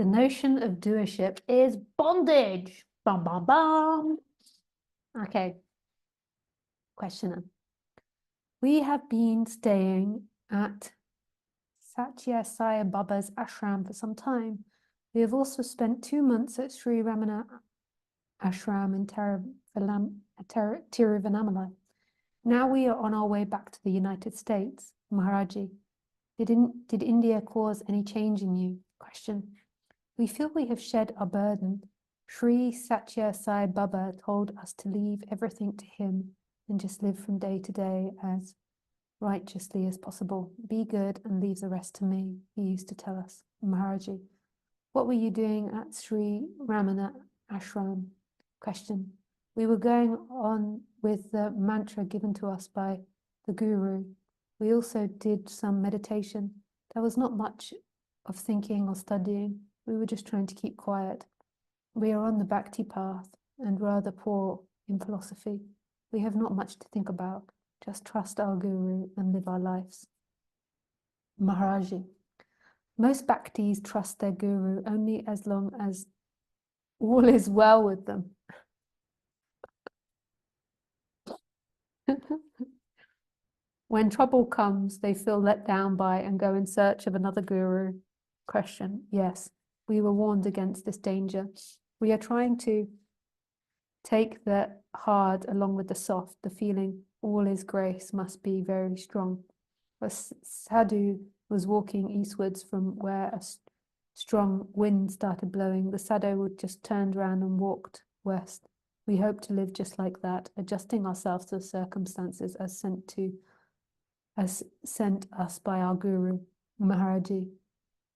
The notion of doership is bondage. Bum, bum, bum. Okay. Questioner. We have been staying at Satya Sai Baba's ashram for some time. We have also spent 2 months at Sri Ramana ashram in Tiruvannamalai. Now we are on our way back to the United States. Maharaji, did India cause any change in you? Question. We feel we have shed our burden. Sri Satya Sai Baba told us to leave everything to him and just live from day to day as righteously as possible. Be good and leave the rest to me, he used to tell us. Maharaji, what were you doing at Sri Ramana ashram? Question. We were going on with the mantra given to us by the Guru. We also did some meditation. There was not much of thinking or studying. We were just trying to keep quiet. We are on the Bhakti path and rather poor in philosophy. We have not much to think about. Just trust our Guru and live our lives. Maharaji. Most Bhaktis trust their Guru only as long as all is well with them. When trouble comes, they feel let down by and go in search of another Guru. Question. Yes, we were warned against this danger. We are trying to take the hard along with the soft. The feeling all is grace must be very strong. A sadhu was walking eastwards from where a strong wind started blowing. The sadhu would just turned around and walked west. We hope to live just like that, adjusting ourselves to the circumstances as sent us by our Guru. Maharaji,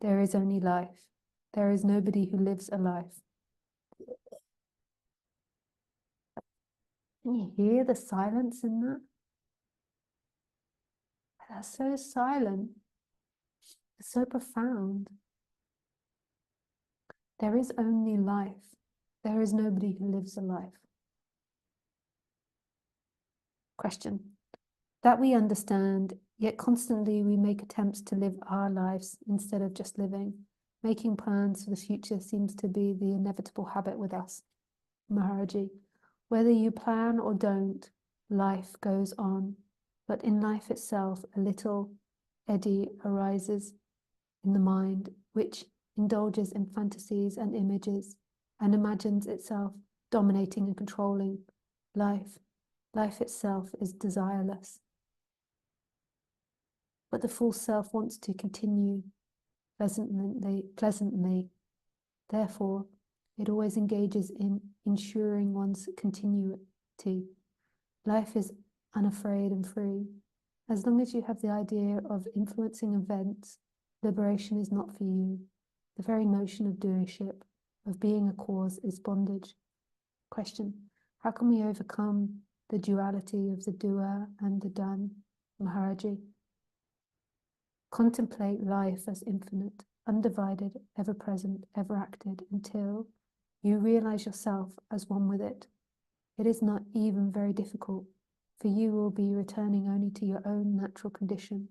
there is only life. There is nobody who lives a life. Can you hear the silence in that? That's so silent. It's so profound. There is only life. There is nobody who lives a life. Question. That we understand, yet constantly we make attempts to live our lives instead of just living. Making plans for the future seems to be the inevitable habit with us. Maharaji, whether you plan or don't, life goes on. But in life itself, a little eddy arises in the mind, which indulges in fantasies and images, and imagines itself dominating and controlling life. Life itself is desireless. But the full self wants to continue pleasantly. Therefore, it always engages in ensuring one's continuity. Life is unafraid and free. As long as you have the idea of influencing events, liberation is not for you. The very notion of doership, of being a cause, is bondage. Question. How can we overcome the duality of the doer and the done? Maharaji. Contemplate life as infinite, undivided, ever-present, ever-acted, until you realize yourself as one with it. It is not even very difficult, for you will be returning only to your own natural condition.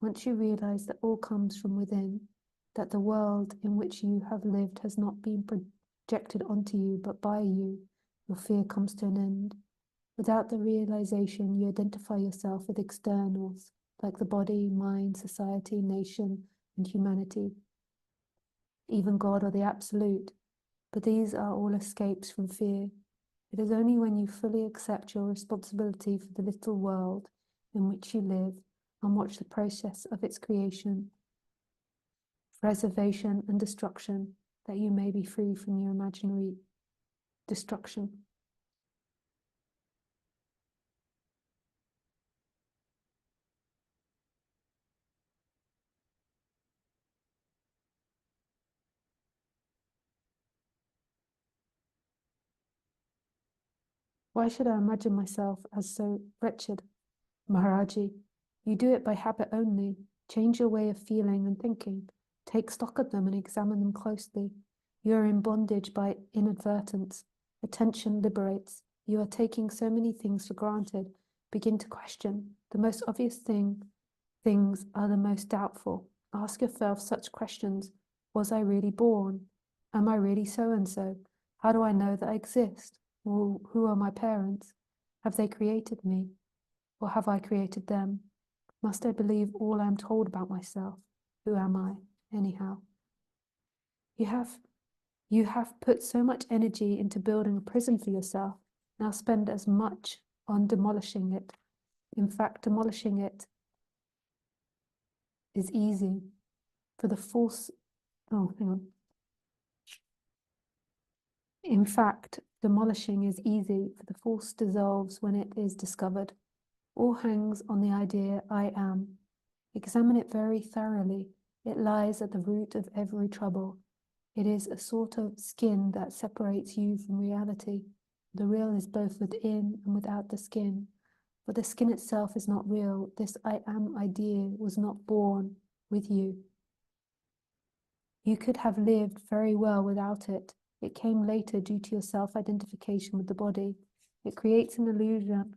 Once you realize that all comes from within, that the world in which you have lived has not been projected onto you, but by you, your fear comes to an end. Without the realization, you identify yourself with externals, like the body, mind, society, nation, and humanity, even God or the Absolute. But these are all escapes from fear. It is only when you fully accept your responsibility for the little world in which you live and watch the process of its creation, preservation, and destruction that you may be free from your imaginary destruction. Why should I imagine myself as so wretched? Maharaji, you do it by habit only. Change your way of feeling and thinking. Take stock of them and examine them closely. You are in bondage by inadvertence. Attention liberates. You are taking so many things for granted. Begin to question. The most obvious things are the most doubtful. Ask yourself such questions. Was I really born? Am I really so-and-so? How do I know that I exist? Who are my parents? Have they created me? Or have I created them? Must I believe all I am told about myself? Who am I, anyhow? You have put so much energy into building a prison for yourself. Now spend as much on demolishing it. In fact, demolishing it is easy. For the false, oh, hang on. In fact, demolishing is easy, for the false dissolves when it is discovered. All hangs on the idea I am. Examine it very thoroughly. It lies at the root of every trouble. It is a sort of skin that separates you from reality. The real is both within and without the skin. But the skin itself is not real. This I am idea was not born with you. You could have lived very well without it. It came later due to your self-identification with the body. It creates an illusion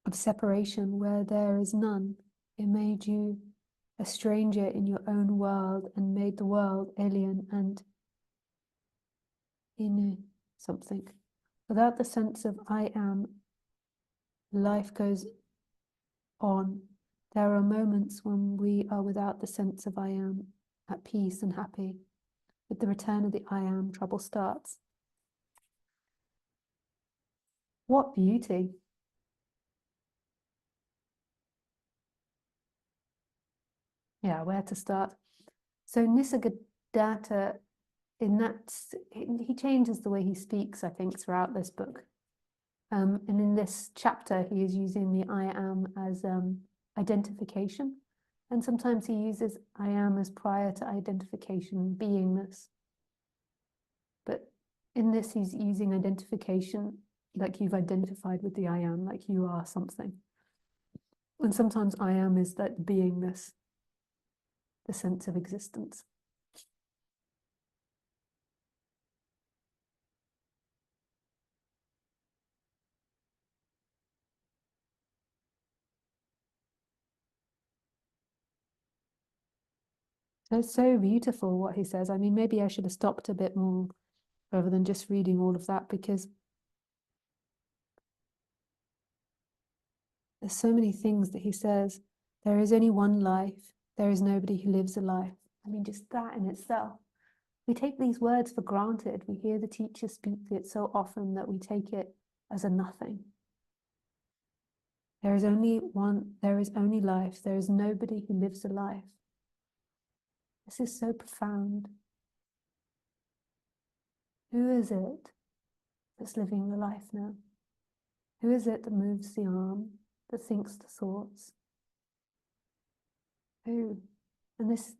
of separation where there is none. It made you a stranger in your own world and made the world alien and in something. Without the sense of I am, life goes on. There are moments when we are without the sense of I am, at peace and happy. With the return of the I am, trouble starts. What beauty! Yeah, where to start? So Nisargadatta, in that, he changes the way he speaks, I think, throughout this book. And in this chapter, he is using the I am as identification. And sometimes he uses I am as prior to identification, beingness. But in this, he's using identification like you've identified with the I am, like you are something. And sometimes I am is that beingness, the sense of existence. So it's so beautiful what he says. I mean, maybe I should have stopped a bit more rather than just reading all of that, because there's so many things that he says. There is only one life. There is nobody who lives a life. I mean, just that in itself. We take these words for granted. We hear the teacher speak it so often that we take it as a nothing. There is only one, there is only life. There is nobody who lives a life. This is so profound. Who is it that's living the life now? Who is it that moves the arm, that thinks the thoughts? Who? And this,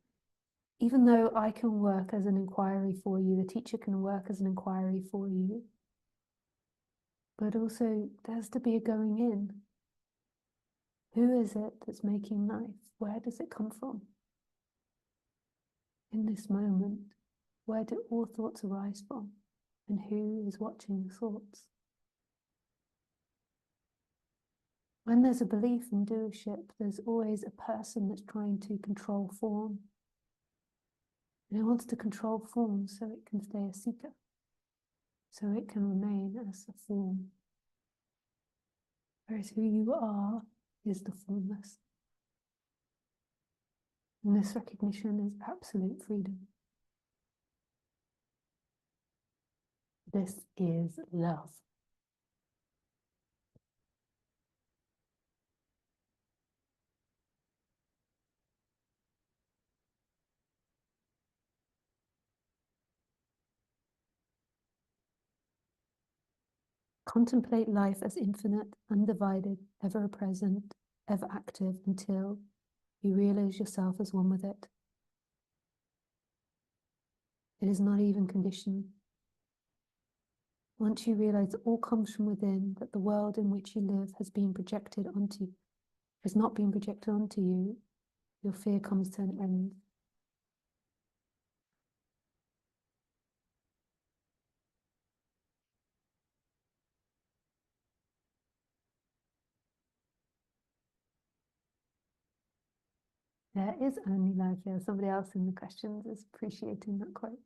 even though I can work as an inquiry for you, the teacher can work as an inquiry for you, but also there has to be a going in. Who is it that's making life? Where does it come from? In this moment, where do all thoughts arise from? And who is watching the thoughts? When there's a belief in doership, there's always a person that's trying to control form. And it wants to control form so it can stay a seeker, so it can remain as a form. Whereas who you are is the formless. And this recognition is absolute freedom. This is love. Contemplate life as infinite, undivided, ever present, ever active until you realize yourself as one with it. It is not even conditioned. Once you realize that all comes from within, that the world in which you live has not been projected onto you, your fear comes to an end. There is only life here. Somebody else in the questions is appreciating that quote.